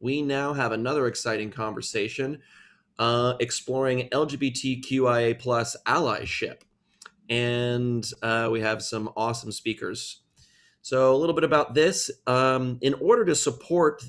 we now have another exciting conversation exploring LGBTQIA plus allyship. And we have some awesome speakers. So a little bit about this. In order to support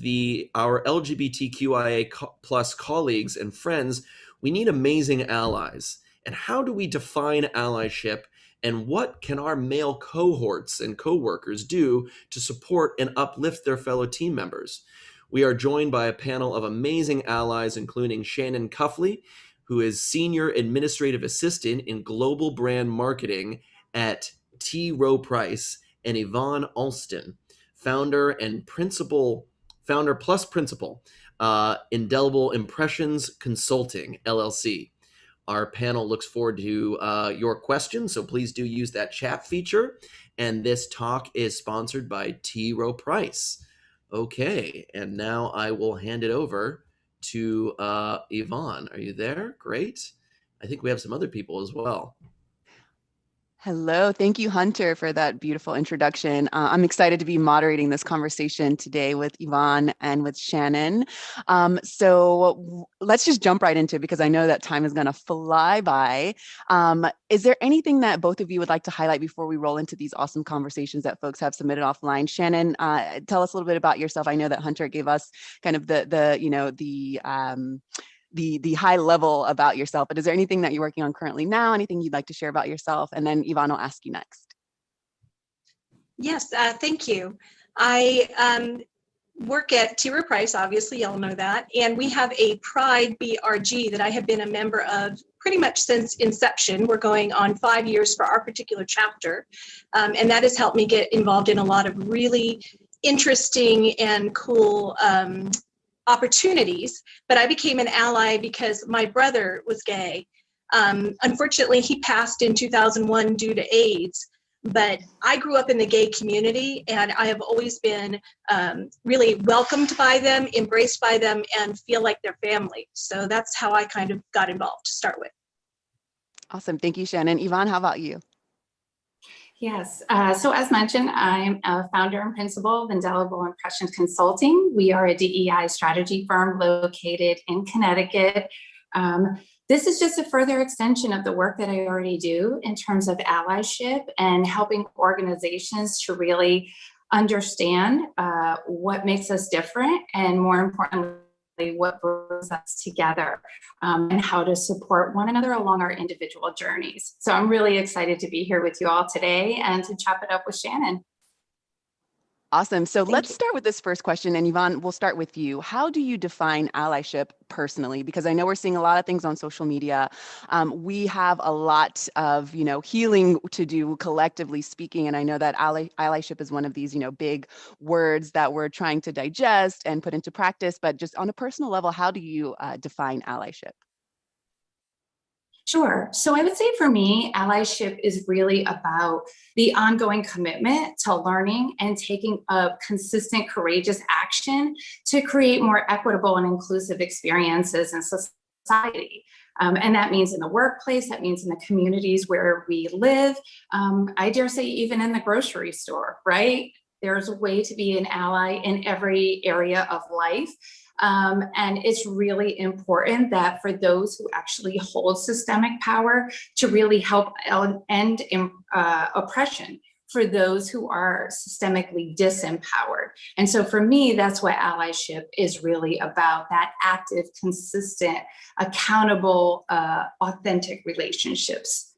our LGBTQIA plus colleagues and friends, we need amazing allies. And how do we define allyship? And what can our male cohorts and coworkers do to support and uplift their fellow team members? We are joined by a panel of amazing allies, including Shannon Cuffley, who is Senior Administrative Assistant in Global Brand Marketing at T. Rowe Price, and Yvonne Alston, founder plus principal, Indelible Impressions Consulting, LLC. Our panel looks forward to your questions, so please do use that chat feature. And this talk is sponsored by T. Rowe Price. Okay, and now I will hand it over to Yvonne. Are you there? Great. I think we have some other people as well. Hello, thank you, Hunter, for that beautiful introduction. I'm excited to be moderating this conversation today with Yvonne and with Shannon. So let's just jump right into it because I know that time is going to fly by. Is there anything that both of you would like to highlight before we roll into these awesome conversations that folks have submitted offline? Shannon, tell us a little bit about yourself. I know that Hunter gave us kind of the high level about yourself, but is there anything that you're working on currently now? Anything you'd like to share about yourself? And then Yvonne will ask you next. Yes, thank you. I work at T. Rowe Price, obviously, y'all know that. And we have a Pride BRG that I have been a member of pretty much since inception. We're going on 5 years for our particular chapter. And that has helped me get involved in a lot of really interesting and cool opportunities, but I became an ally because my brother was gay. Unfortunately, he passed in 2001 due to AIDS, but I grew up in the gay community and I have always been really welcomed by them, embraced by them, and feel like they're family. So that's how I kind of got involved to start with. Awesome. Thank you, Shannon. Yvonne, how about you? Yes, so as mentioned, I'm a founder and principal of Indelible Impressions Consulting. We are a DEI strategy firm located in Connecticut. This is just a further extension of the work that I already do in terms of allyship and helping organizations to really understand what makes us different and, more importantly, what brings us together and how to support one another along our individual journeys. So I'm really excited to be here with you all today and to chop it up with Shannon. Awesome. So let's start with this first question. And Yvonne, we'll start with you. How do you define allyship personally? Because I know we're seeing a lot of things on social media. We have a lot of, healing to do collectively speaking. And I know that allyship is one of these, big words that we're trying to digest and put into practice. But just on a personal level, how do you define allyship? Sure. So I would say for me, allyship is really about the ongoing commitment to learning and taking a consistent, courageous action to create more equitable and inclusive experiences in society. And that means in the workplace, that means in the communities where we live. I dare say even in the grocery store, right? There's a way to be an ally in every area of life. And it's really important that for those who actually hold systemic power to really help end oppression for those who are systemically disempowered. And so for me, that's what allyship is really about, that active, consistent, accountable, authentic relationships.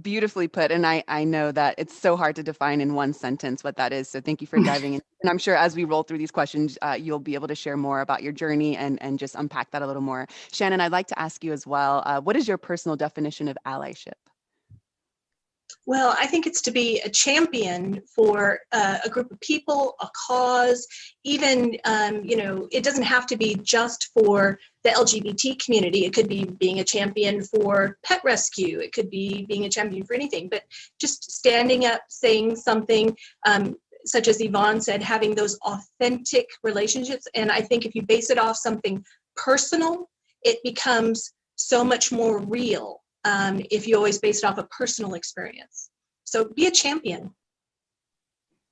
Beautifully put. And I know that it's so hard to define in one sentence what that is. So thank you for diving in. And I'm sure as we roll through these questions, you'll be able to share more about your journey and just unpack that a little more. Shannon, I'd like to ask you as well, what is your personal definition of allyship? Well, I think it's to be a champion for a group of people, a cause, even, it doesn't have to be just for the LGBT community. It could be being a champion for pet rescue. It could be being a champion for anything, but just standing up, saying something, such as Yvonne said, having those authentic relationships. And I think if you base it off something personal, it becomes so much more real. If you always base it off a personal experience. So be a champion.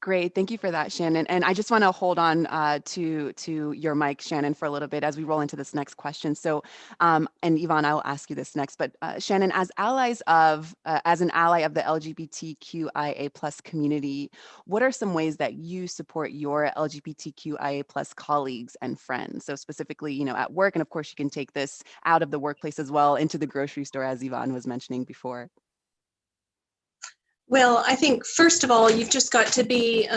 Great, thank you for that, Shannon. And I just want to hold on to your mic, Shannon, for a little bit as we roll into this next question. So, and Yvonne, I will ask you this next. But Shannon, as as an ally of the LGBTQIA plus community, what are some ways that you support your LGBTQIA plus colleagues and friends? So specifically, at work, and of course, you can take this out of the workplace as well into the grocery store, as Yvonne was mentioning before. Well, I think first of all, you've just got to be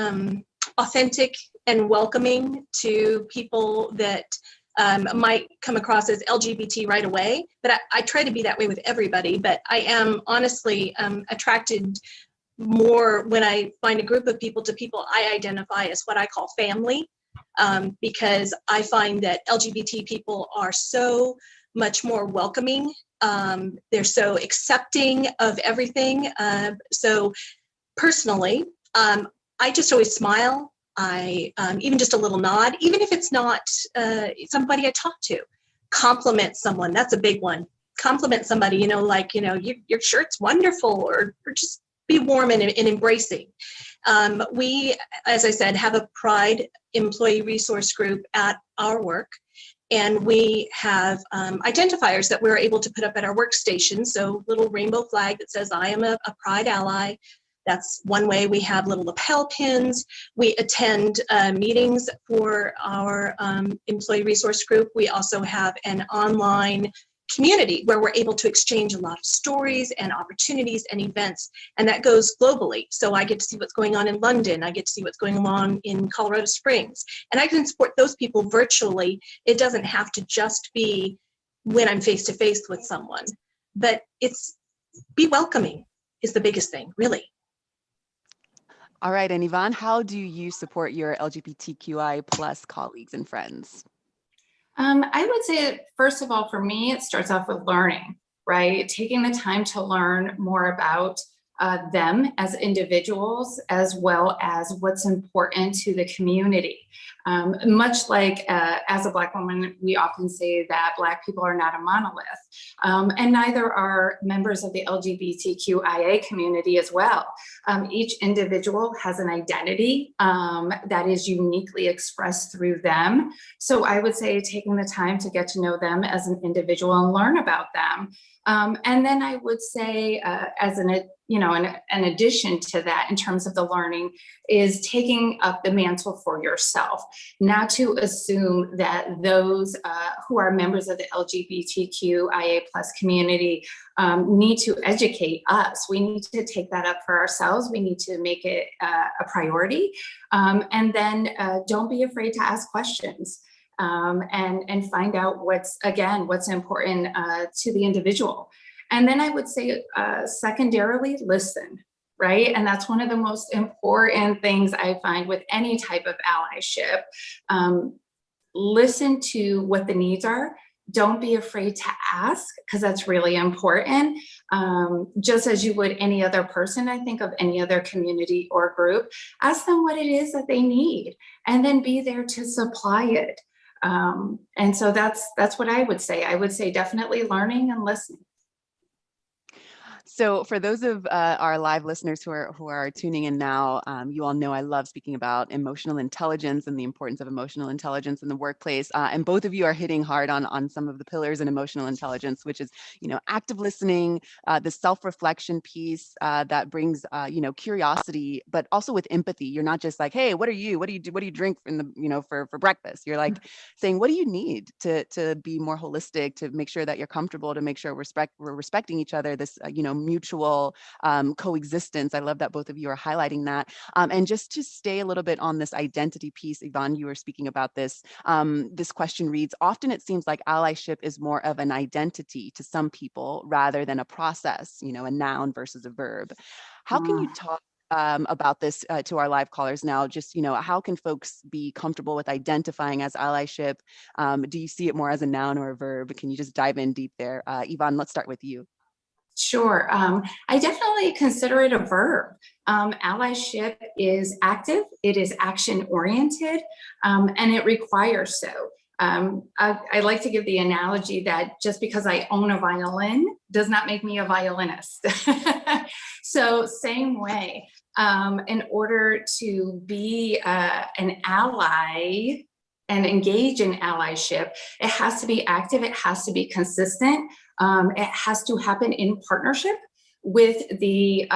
authentic and welcoming to people that might come across as LGBT right away. But I try to be that way with everybody. But I am honestly attracted more when I find a group of people to people I identify as what I call family, because I find that LGBT people are so much more welcoming. They're so accepting of everything. So personally, I just always smile. I even just a little nod, even if it's not somebody I talk to. Compliment someone. That's a big one. Compliment somebody, your shirt's wonderful, or just be warm and embracing. We, as I said, have a Pride employee resource group at our work. And we have identifiers that we're able to put up at our workstation. So little rainbow flag that says, I am a Pride ally. That's one way. We have little lapel pins. We attend meetings for our employee resource group. We also have an online community where we're able to exchange a lot of stories and opportunities and events, and that goes globally. So I get to see what's going on in London, I get to see what's going on in Colorado Springs, and I can support those people virtually. It doesn't have to just be when I'm face to face with someone, but it's be welcoming is the biggest thing, really. All right, and Yvonne, how do you support your LGBTQI plus colleagues and friends? I would say, first of all, for me, it starts off with learning, right? Taking the time to learn more about them as individuals, as well as what's important to the community. Much like as a Black woman, we often say that Black people are not a monolith, and neither are members of the LGBTQIA community as well. Each individual has an identity that is uniquely expressed through them. So I would say taking the time to get to know them as an individual and learn about them. And then I would say as an addition to that, in terms of the learning, is taking up the mantle for yourself, not to assume that those who are members of the LGBTQIA plus community need to educate us. We need to take that up for ourselves. We need to make it a priority. And then don't be afraid to ask questions. And find out what's important to the individual. And then I would say, secondarily, listen, right? And that's one of the most important things I find with any type of allyship. Listen to what the needs are. Don't be afraid to ask, because that's really important. Just as you would any other person, I think, of any other community or group, ask them what it is that they need, and then be there to supply it. And so that's what I would say. I would say definitely learning and listening. So for those of our live listeners who are tuning in now, you all know I love speaking about emotional intelligence and the importance of emotional intelligence in the workplace. And both of you are hitting hard on some of the pillars in emotional intelligence, which is, active listening, the self-reflection piece that brings, curiosity, but also with empathy. You're not just like, hey, what do you drink in the, for breakfast? You're like saying, what do you need to be more holistic, to make sure that you're comfortable, to make sure we're respecting each other, this, mutual coexistence. I love that both of you are highlighting that. And just to stay a little bit on this identity piece, Yvonne, you were speaking about this. This question reads, often it seems like allyship is more of an identity to some people rather than a process, a noun versus a verb. How can you talk about this to our live callers now? Just, how can folks be comfortable with identifying as allyship? Do you see it more as a noun or a verb? Can you just dive in deep there? Yvonne, let's start with you. Sure. I definitely consider it a verb. Allyship is active, it is action oriented, and it requires so. I like to give the analogy that just because I own a violin does not make me a violinist. So same way, in order to be an ally and engage in allyship, it has to be active, it has to be consistent, it has to happen in partnership with the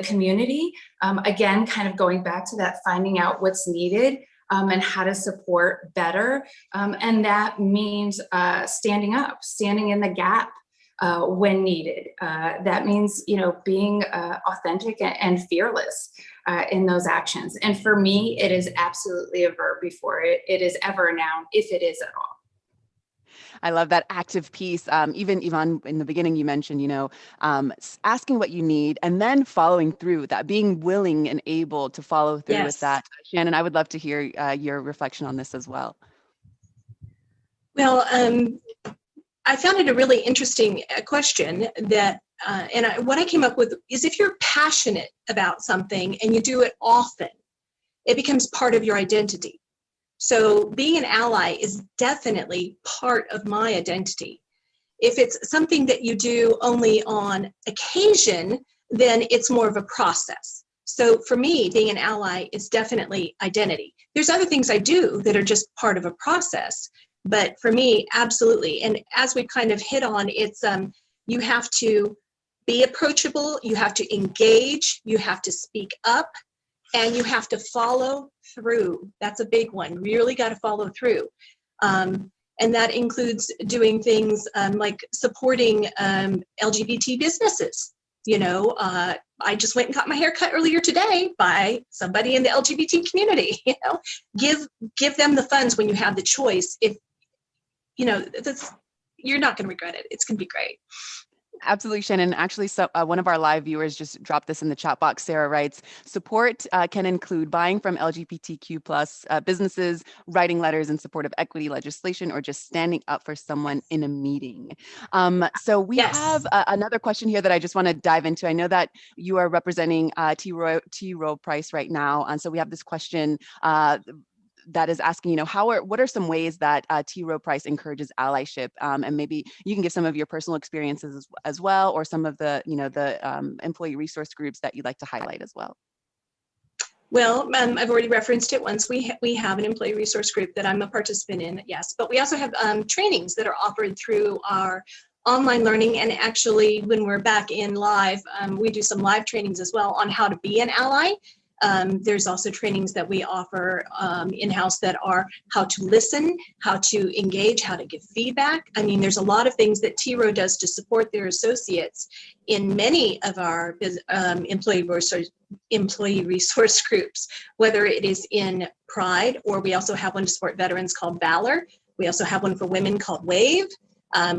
community. Again, kind of going back to that, finding out what's needed and how to support better. And that means standing up, standing in the gap when needed. That means, being authentic and fearless in those actions. And for me, it is absolutely a verb before it is ever a noun, if it is at all. I love that active piece. Even Yvonne, in the beginning, you mentioned, asking what you need and then following through with that, being willing and able to follow through with that. Shannon, I would love to hear your reflection on this as well. Well, I found it a really interesting question that, what I came up with is if you're passionate about something and you do it often, it becomes part of your identity. So being an ally is definitely part of my identity. If it's something that you do only on occasion, then it's more of a process. So for me, being an ally is definitely identity. There's other things I do that are just part of a process, but for me, absolutely. And as we kind of hit on, it's you have to be approachable, you have to engage, you have to speak up, and you have to follow through. That's a big one. Really got to follow through. And that includes doing things like supporting LGBT businesses. I just went and got my hair cut earlier today by somebody in the LGBT community. Give them the funds when you have the choice. If you're not going to regret it. It's going to be great. Absolutely, Shannon. Actually, so one of our live viewers just dropped this in the chat box. Sarah writes, support can include buying from LGBTQ plus businesses, writing letters in support of equity legislation, or just standing up for someone in a meeting. So we have another question here that I just want to dive into. I know that you are representing T. Rowe Price right now. And so we have this question that is asking, what are some ways that T. Rowe Price encourages allyship? And maybe you can give some of your personal experiences as well, or some of the, employee resource groups that you'd like to highlight as well. Well, I've already referenced it once. We have an employee resource group that I'm a participant in, yes. But we also have trainings that are offered through our online learning. And actually, when we're back in live, we do some live trainings as well on how to be an ally. There's also trainings that we offer in-house that are how to listen, how to engage, how to give feedback. I mean, there's a lot of things that T. Rowe does to support their associates in many of our employee resource groups, whether it is in Pride, or we also have one to support veterans called Valor. We also have one for women called Wave.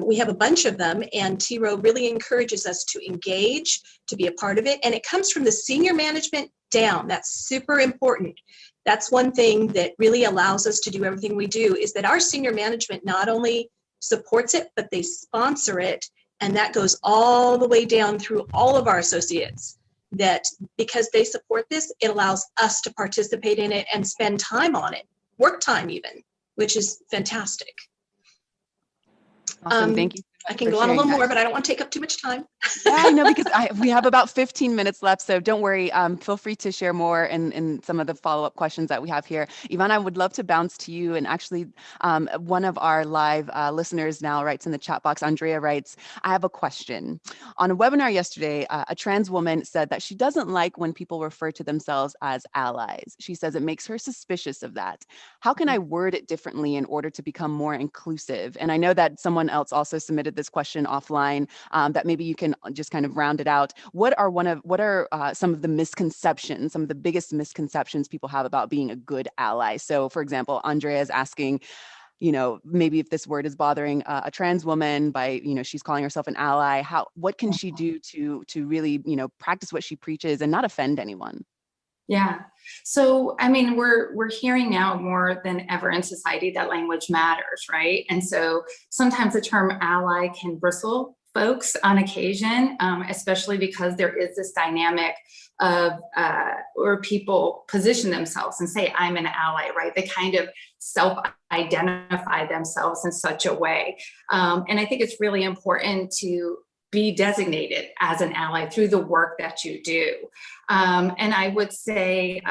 We have a bunch of them, and T. Rowe really encourages us to engage, to be a part of it. And it comes from the senior management down. That's super important. That's one thing that really allows us to do everything we do, is that our senior management not only supports it, but they sponsor it. And that goes all the way down through all of our associates, that because they support this, it allows us to participate in it and spend time on it, work time even, which is fantastic. Awesome. Thank you. I can go on a little more, but I don't want to take up too much time. Yeah, I know, because we have about 15 minutes left, so don't worry. Feel free to share more in some of the follow-up questions that we have here. Yvonne, I would love to bounce to you. And actually, one of our live listeners now writes in the chat box, Andrea writes, I have a question. On a webinar yesterday, a trans woman said that she doesn't like when people refer to themselves as allies. She says it makes her suspicious of that. How can I word it differently in order to become more inclusive? And I know that someone else also submitted this question offline, that maybe you can just kind of round it out. What are some of the misconceptions, some of the biggest misconceptions people have about being a good ally? So for example, Andrea is asking, maybe if this word is bothering a trans woman by, she's calling herself an ally, what can she do to really, practice what she preaches and not offend anyone? Yeah. So, I mean, we're hearing now more than ever in society that language matters, right? And so sometimes the term ally can bristle folks on occasion, especially because there is this dynamic of where people position themselves and say, I'm an ally, right? They kind of self-identify themselves in such a way. And I think it's really important to be designated as an ally through the work that you do. And I would say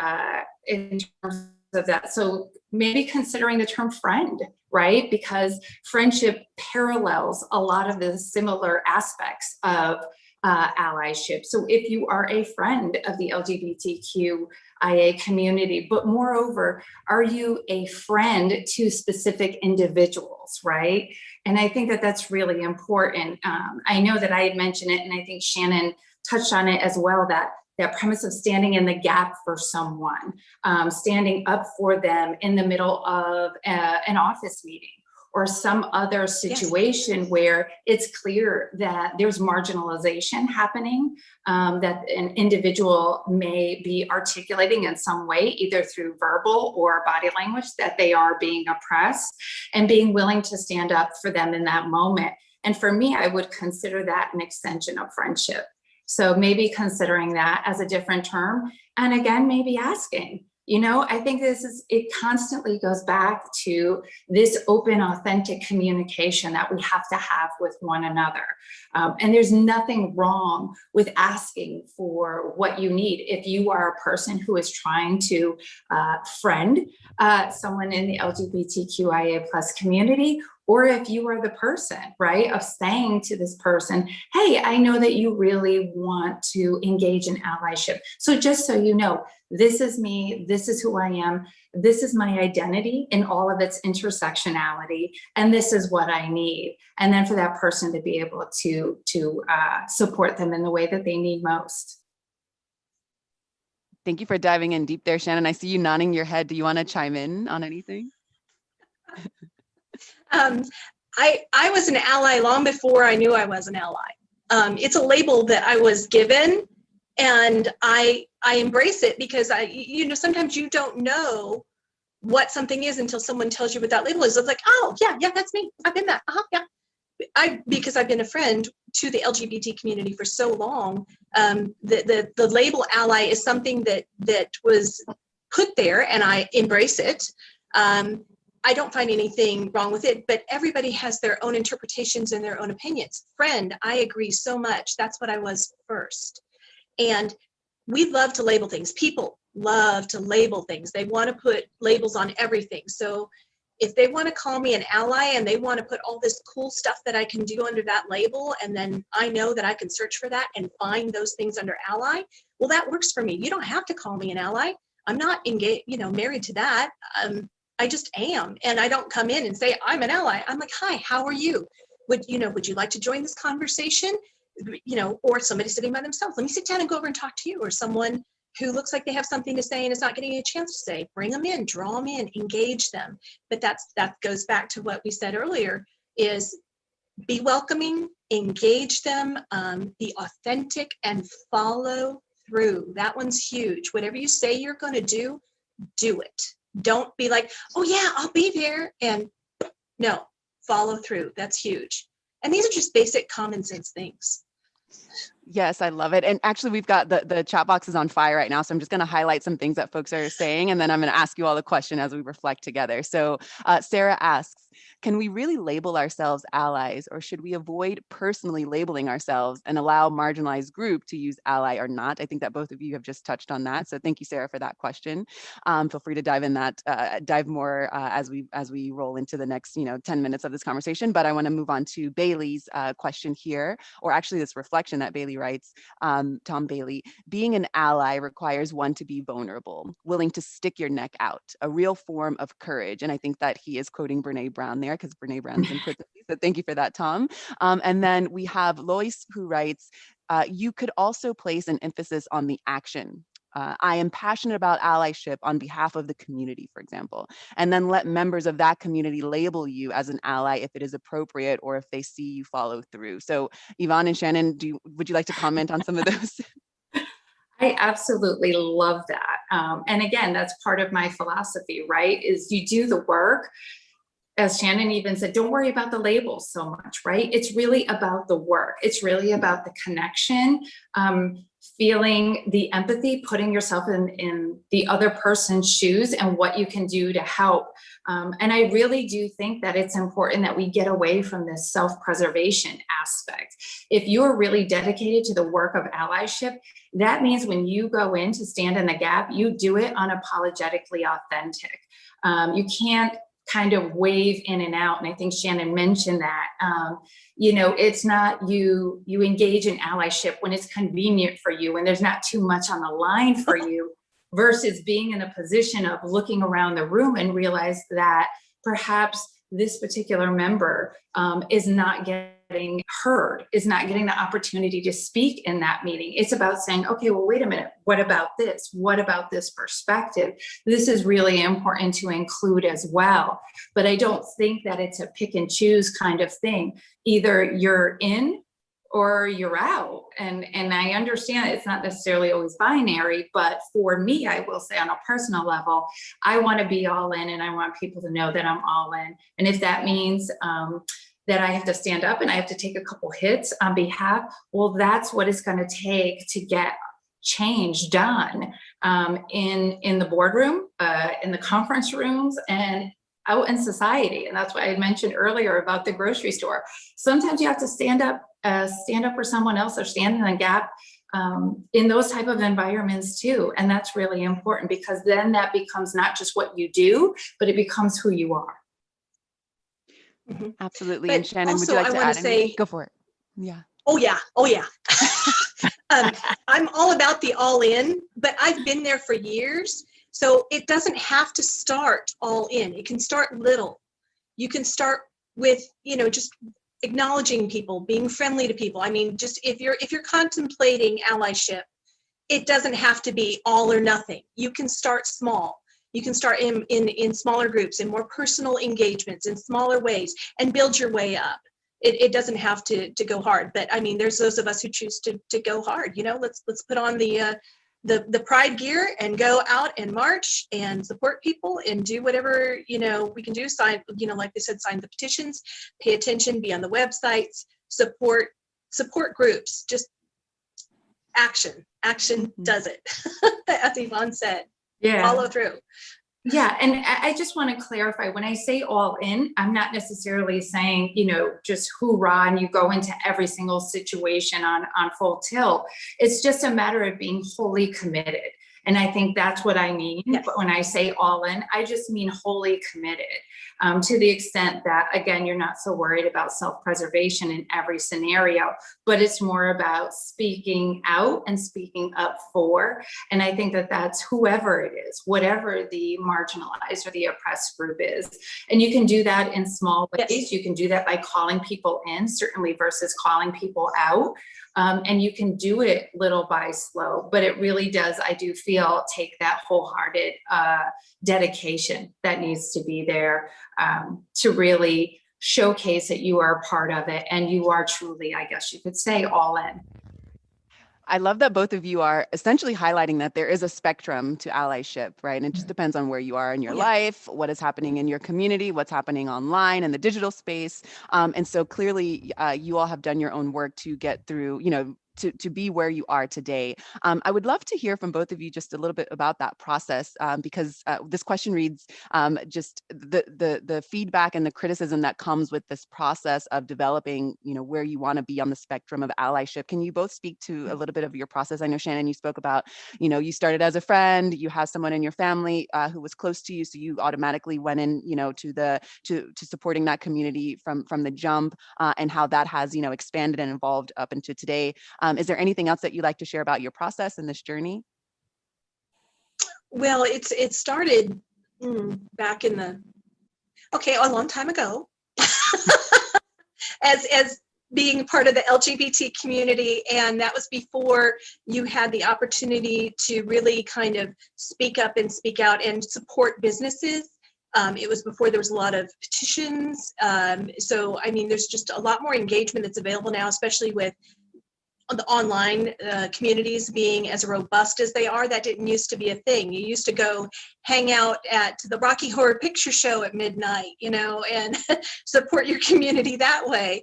in terms of that, so maybe considering the term friend, right? Because friendship parallels a lot of the similar aspects of allyship. So if you are a friend of the LGBTQIA community, but moreover, are you a friend to specific individuals, right? And I think that that's really important. I know that I had mentioned it, and I think Shannon touched on it as well, that premise of standing in the gap for someone, standing up for them in the middle of an office meeting or some other situation yes. where it's clear that there's marginalization happening, that an individual may be articulating in some way, either through verbal or body language, that they are being oppressed, and being willing to stand up for them in that moment. And for me, I would consider that an extension of friendship. So maybe considering that as a different term, and again, maybe asking, I think it constantly goes back to this open, authentic communication that we have to have with one another. And there's nothing wrong with asking for what you need. If you are a person who is trying to friend someone in the LGBTQIA plus community, or if you are the person, right, of saying to this person, hey, I know that you really want to engage in allyship. So just so you know, this is me, this is who I am, this is my identity in all of its intersectionality, and this is what I need. And then for that person to be able to support them in the way that they need most. Thank you for diving in deep there, Shannon. I see you nodding your head. Do you want to chime in on anything? I was an ally long before I knew I was an ally. It's a label that I was given, and I embrace it because sometimes you don't know what something is until someone tells you what that label is. It's like, oh yeah, that's me. I've been that. Yeah. Because I've been a friend to the LGBT community for so long. The label ally is something that was put there, and I embrace it. I don't find anything wrong with it, but everybody has their own interpretations and their own opinions. Friend, I agree so much. That's what I was first. And we love to label things. People love to label things. They want to put labels on everything. So if they want to call me an ally and they want to put all this cool stuff that I can do under that label, and then I know that I can search for that and find those things under ally, well, that works for me. You don't have to call me an ally. I'm not engaged, married to that. I just am. And I don't come in and say, I'm an ally. I'm like, hi, how are you? Would you like to join this conversation? Or somebody sitting by themselves. Let me sit down and go over and talk to you. Or someone who looks like they have something to say and is not getting a chance to say. Bring them in, draw them in, engage them. But that goes back to what we said earlier, is be welcoming, engage them, be authentic, and follow through. That one's huge. Whatever you say you're going to do it. Don't be like, oh yeah, I'll be there. And no, follow through. That's huge. And these are just basic common sense things. Yes, I love it. And actually, we've got the chat box is on fire right now. So I'm just going to highlight some things that folks are saying, and then I'm going to ask you all the question as we reflect together. So Sarah asks, can we really label ourselves allies, or should we avoid personally labeling ourselves and allow marginalized group to use ally or not? I think that both of you have just touched on that. So thank you, Sarah, for that question. Feel free to dive more as we roll into the next 10 minutes of this conversation. But I want to move on to Bailey's question here, or actually this reflection that Bailey writes, Tom Bailey, being an ally requires one to be vulnerable, willing to stick your neck out, a real form of courage. And I think that he is quoting Brene Brown there, because Brene Brown's in parentheses. So thank you for that, Tom. And then we have Lois, who writes, you could also place an emphasis on the action. I am passionate about allyship on behalf of the community, for example, and then let members of that community label you as an ally if it is appropriate or if they see you follow through. So Yvonne and Shannon, would you like to comment on some of those? I absolutely love that. And again, that's part of my philosophy, right? Is you do the work. as Shannon even said, don't worry about the labels so much, right? It's really about the work. It's really about the connection, feeling the empathy, putting yourself in the other person's shoes and what you can do to help. And I really do think that it's important that we get away from this self-preservation aspect. If you're really dedicated to the work of allyship, that means when you go in to stand in the gap, you do it unapologetically authentic. You can't kind of wave in and out. And I think Shannon mentioned that, it's not you engage in allyship when it's convenient for you, when there's not too much on the line for you, versus being in a position of looking around the room and realize that perhaps this particular member is not getting heard, is not getting the opportunity to speak in that meeting. It's about saying, okay, well, wait a minute. What about this? What about this perspective? This is really important to include as well. But I don't think that it's a pick and choose kind of thing. Either you're in or you're out. And I understand it's not necessarily always binary, but for me, I will say on a personal level, I want to be all in, and I want people to know that I'm all in. And if that means that I have to stand up and I have to take a couple hits on behalf, well, that's what it's going to take to get change done in the boardroom, in the conference rooms, and out in society. And that's what I mentioned earlier about the grocery store. Sometimes you have to stand up for someone else, or stand in a gap in those type of environments too. And that's really important, because then that becomes not just what you do, but it becomes who you are. Mm-hmm. Absolutely. But and Shannon, also, would you like to add anything? Say, go for it. Yeah. Oh yeah. I'm all about the all in, but I've been there for years. So it doesn't have to start all in. It can start little. You can start with, just acknowledging people, being friendly to people. I mean, just if you're contemplating allyship, it doesn't have to be all or nothing. You can start small. You can start in smaller groups, in more personal engagements, in smaller ways, and build your way up. It doesn't have to go hard. But I mean, there's those of us who choose to go hard. Let's put on the pride gear and go out and march and support people and do whatever we can do. Sign, like they said, sign the petitions, pay attention, be on the websites, support groups. Just action does it. As Yvonne said. Yeah. Follow through. Yeah. And I just want to clarify, when I say all in, I'm not necessarily saying, just hoorah and you go into every single situation on full tilt. It's just a matter of being fully committed. And I think that's what I mean. Yes. But when I say all in, I just mean wholly committed, to the extent that, again, you're not so worried about self-preservation in every scenario, but it's more about speaking out and speaking up for. And I think that that's whoever it is, whatever the marginalized or the oppressed group is. And you can do that in small ways. Yes. You can do that by calling people in, certainly, versus calling people out. And you can do it little by slow, but it really does, I do feel, take that wholehearted dedication that needs to be there to really showcase that you are a part of it and you are truly, I guess you could say, all in. I love that both of you are essentially highlighting that there is a spectrum to allyship, right? And it just depends on where you are in your life, what is happening in your community, what's happening online in the digital space. And so clearly you all have done your own work to get through, to be where you are today. I would love to hear from both of you just a little bit about that process, because this question reads, just the feedback and the criticism that comes with this process of developing, where you want to be on the spectrum of allyship. Can you both speak to a little bit of your process? I know, Shannon, you spoke about, you started as a friend, you have someone in your family who was close to you, so you automatically went in, to supporting that community from the jump, and how that has, expanded and evolved up into today. Is there anything else that you'd like to share about your process and this journey? Well, it started back in a long time ago, as being part of the LGBT community, and that was before you had the opportunity to really kind of speak up and speak out and support businesses. It was before there was a lot of petitions. So, I mean, there's just a lot more engagement that's available now, especially with the online communities being as robust as they are, that didn't used to be a thing. You used to go hang out at the Rocky Horror Picture Show at midnight, and support your community that way.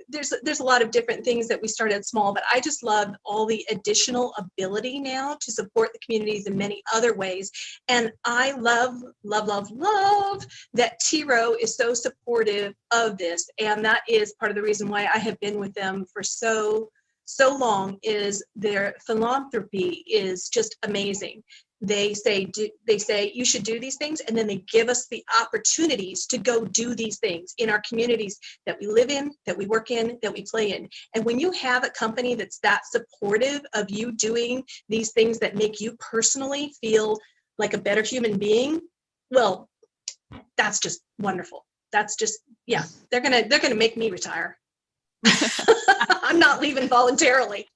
There's a lot of different things that we started small, but I just love all the additional ability now to support the communities in many other ways. And I love that T-Row is so supportive of this. And that is part of the reason why I have been with them for so long, is their philanthropy is just amazing. They say you should do these things, and then they give us the opportunities to go do these things in our communities that we live in, that we work in, that we play in. And when you have a company that's that supportive of you doing these things that make you personally feel like a better human being, well, that's just wonderful. That's just, yeah, they're gonna make me retire. I'm not leaving voluntarily.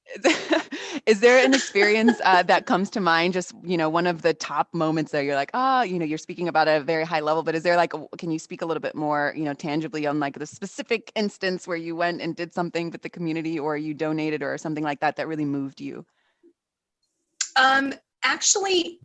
Is there an experience that comes to mind, just, one of the top moments that you're like, you're speaking about at a very high level, but is there can you speak a little bit more, tangibly on the specific instance where you went and did something with the community, or you donated or something like that really moved you? Actually,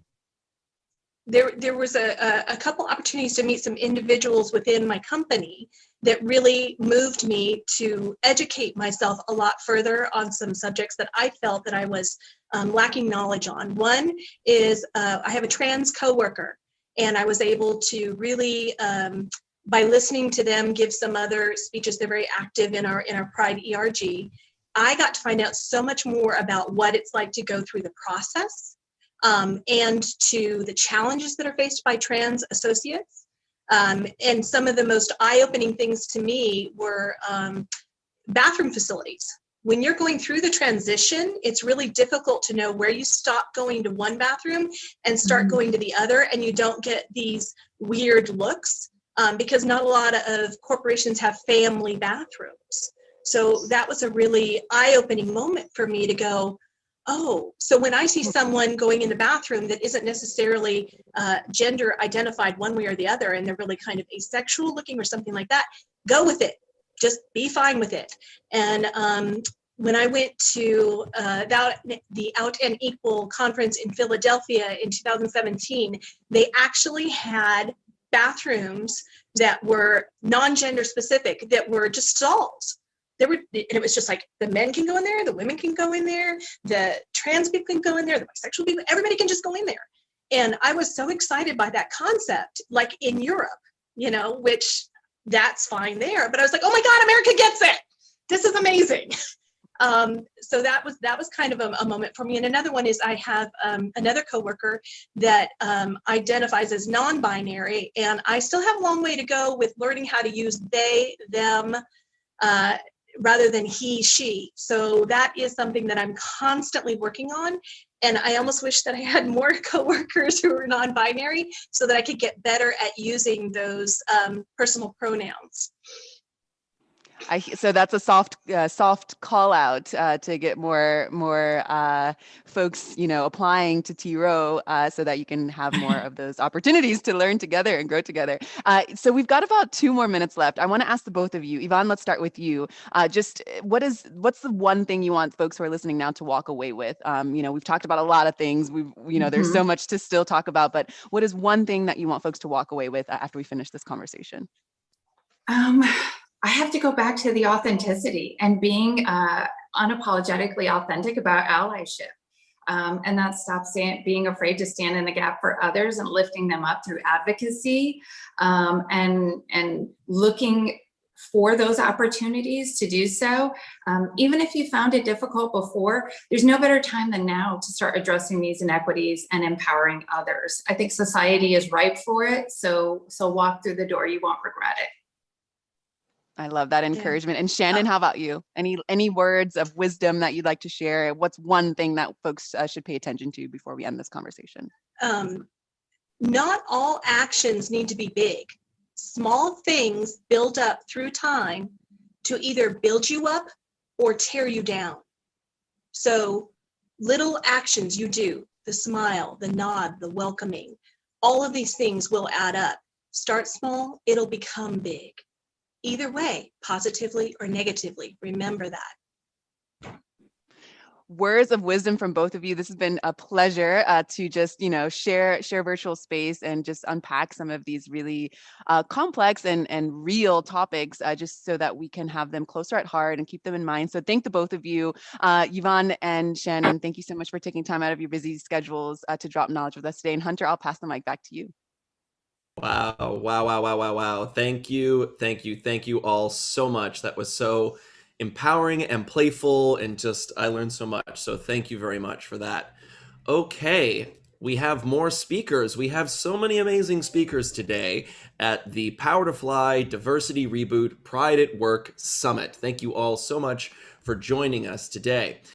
there was a couple opportunities to meet some individuals within my company that really moved me to educate myself a lot further on some subjects that I felt that I was lacking knowledge on. One is I have a trans coworker, and I was able to really, by listening to them give some other speeches, they're very active in our Pride ERG, I got to find out so much more about what it's like to go through the process, and to the challenges that are faced by trans associates. And some of the most eye-opening things to me were bathroom facilities. When you're going through the transition, it's really difficult to know where you stop going to one bathroom and start going to the other, and you don't get these weird looks because not a lot of corporations have family bathrooms. So that was a really eye-opening moment for me to go, oh, so when I see someone going in the bathroom that isn't necessarily gender identified one way or the other, and they're really kind of asexual looking or something like that, go with it. Just be fine with it. And when I went to the Out and Equal conference in Philadelphia in 2017, they actually had bathrooms that were non-gender specific, that were just stalls. And it was just like, the men can go in there, the women can go in there, the trans people can go in there, the bisexual people, everybody can just go in there. And I was so excited by that concept, like in Europe, which that's fine there. But I was like, oh my God, America gets it. This is amazing. So that was kind of a moment for me. And another one is I have another coworker that identifies as non-binary, and I still have a long way to go with learning how to use they, them, rather than he, she. So that is something that I'm constantly working on. And I almost wish that I had more coworkers who were non-binary so that I could get better at using those personal pronouns. So that's a soft call out to get more folks, applying to T-Row so that you can have more of those opportunities to learn together and grow together. So we've got about 2 more minutes left. I want to ask the both of you. Yvonne, let's start with you. Just what's the one thing you want folks who are listening now to walk away with? We've talked about a lot of things. There's so much to still talk about, but what is one thing that you want folks to walk away with after we finish this conversation? I have to go back to the authenticity and being unapologetically authentic about allyship. And that stops being afraid to stand in the gap for others and lifting them up through advocacy, and looking for those opportunities to do so. Even if you found it difficult before, there's no better time than now to start addressing these inequities and empowering others. I think society is ripe for it. So walk through the door, you won't regret it. I love that encouragement. And Shannon, how about you? Any words of wisdom that you'd like to share? What's one thing that folks should pay attention to before we end this conversation? Not all actions need to be big. Small things build up through time to either build you up or tear you down. So little actions you do, the smile, the nod, the welcoming, all of these things will add up. Start small, it'll become big. Either way, positively or negatively, remember that. words of wisdom from both of you. This has been a pleasure to just, share virtual space and just unpack some of these really complex and real topics, just so that we can have them closer at heart and keep them in mind. So thank the both of you, Yvonne and Shannon. Thank you so much for taking time out of your busy schedules to drop knowledge with us today. And Hunter, I'll pass the mic back to you. Wow, wow, wow, wow, wow, wow. Thank you, thank you, thank you all so much. That was so empowering and playful, and just, I learned so much. So thank you very much for that. Okay, we have more speakers. We have so many amazing speakers today at the Power to Fly Diversity Reboot Pride at Work Summit. Thank you all so much for joining us today.